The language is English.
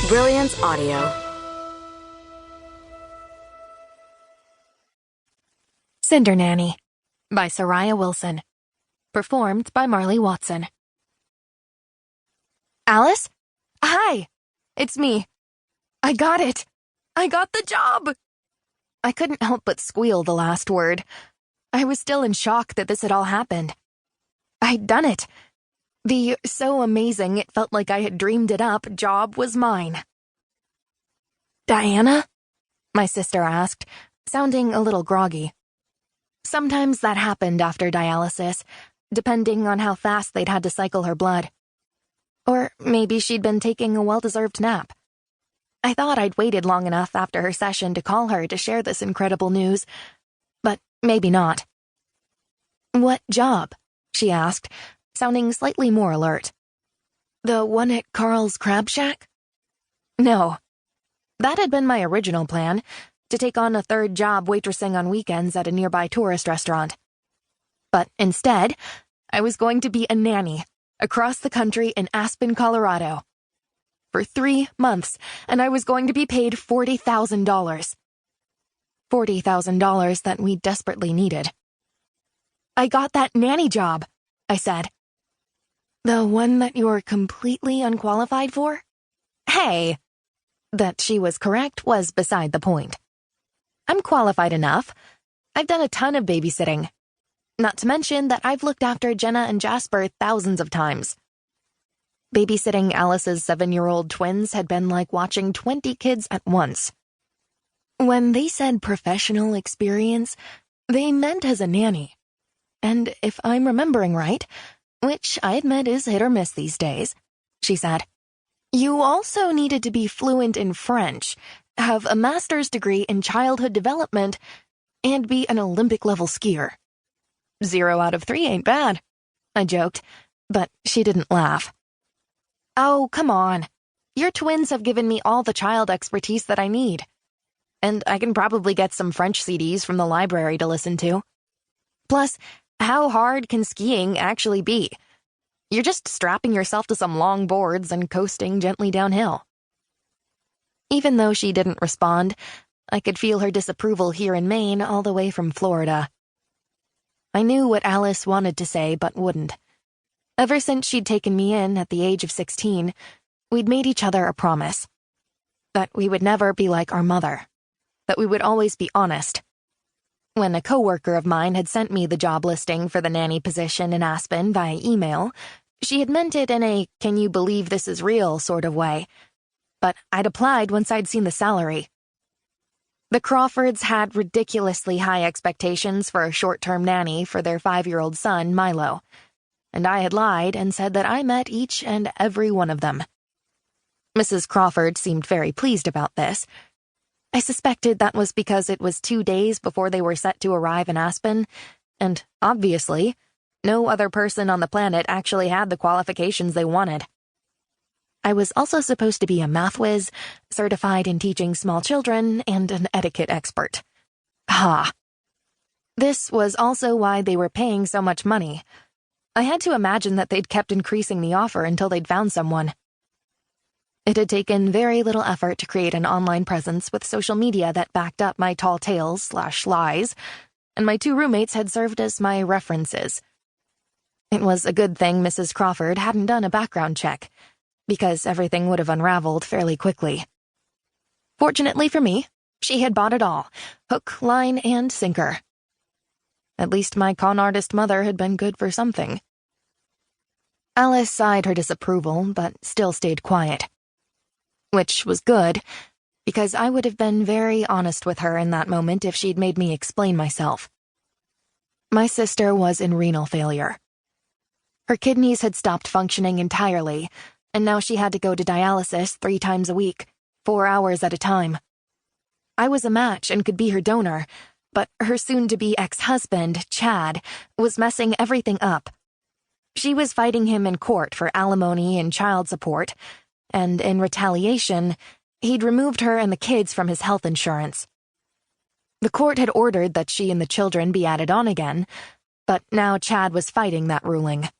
Brilliance Audio. Cinder-Nanny by Sariah Wilson. Performed by Marley Watson. Alice? Hi! It's me. I got it! I got the job! I couldn't help but squeal the last word. I was still in shock that this had all happened. I'd done it. The so amazing it felt like I had dreamed it up job was mine. Diana? My sister asked, sounding a little groggy. Sometimes that happened after dialysis, depending on how fast they'd had to cycle her blood. Or maybe she'd been taking a well-deserved nap. I thought I'd waited long enough after her session to call her to share this incredible news, but maybe not. What job? She asked, sounding slightly more alert. The one at Carl's Crab Shack? No. That had been my original plan, to take on a third job waitressing on weekends at a nearby tourist restaurant. But instead, I was going to be a nanny across the country in Aspen, Colorado. For 3 months, and I was going to be paid $40,000. $40,000 that we desperately needed. I got that nanny job, I said. The one that you're completely unqualified for? Hey! That she was correct was beside the point. I'm qualified enough. I've done a ton of babysitting. Not to mention that I've looked after Jenna and Jasper thousands of times. Babysitting Alice's 7-year-old twins had been like watching 20 kids at once. When they said professional experience, they meant as a nanny. And if I'm remembering right, which I admit is hit or miss these days, she said, you also needed to be fluent in French, have a master's degree in childhood development, and be an Olympic-level skier. 0 out of 3 ain't bad, I joked, but she didn't laugh. Oh, come on. Your twins have given me all the child expertise that I need. And I can probably get some French CDs from the library to listen to. Plus, how hard can skiing actually be? You're just strapping yourself to some long boards and coasting gently downhill. Even though she didn't respond, I could feel her disapproval here in Maine all the way from Florida. I knew what Alice wanted to say but wouldn't. Ever since she'd taken me in at the age of 16, we'd made each other a promise. That we would never be like our mother. That we would always be honest. When a coworker of mine had sent me the job listing for the nanny position in Aspen via email, she had meant it in a "can you believe this is real" sort of way. But I'd applied once I'd seen the salary. The Crawfords had ridiculously high expectations for a short-term nanny for their 5-year-old son, Milo, and I had lied and said that I met each and every one of them. Mrs. Crawford seemed very pleased about this. I suspected that was because it was 2 days before they were set to arrive in Aspen, and, obviously, no other person on the planet actually had the qualifications they wanted. I was also supposed to be a math whiz, certified in teaching small children, and an etiquette expert. Ha! This was also why they were paying so much money. I had to imagine that they'd kept increasing the offer until they'd found someone. It had taken very little effort to create an online presence with social media that backed up my tall tales/lies, and my 2 roommates had served as my references. It was a good thing Mrs. Crawford hadn't done a background check, because everything would have unraveled fairly quickly. Fortunately for me, she had bought it all, hook, line, and sinker. At least my con artist mother had been good for something. Alice sighed her disapproval, but still stayed quiet. Which was good, because I would have been very honest with her in that moment if she'd made me explain myself. My sister was in renal failure. Her kidneys had stopped functioning entirely, and now she had to go to dialysis 3 times a week, 4 hours at a time. I was a match and could be her donor, but her soon-to-be ex-husband, Chad, was messing everything up. She was fighting him in court for alimony and child support, and in retaliation, he'd removed her and the kids from his health insurance. The court had ordered that she and the children be added on again, but now Chad was fighting that ruling.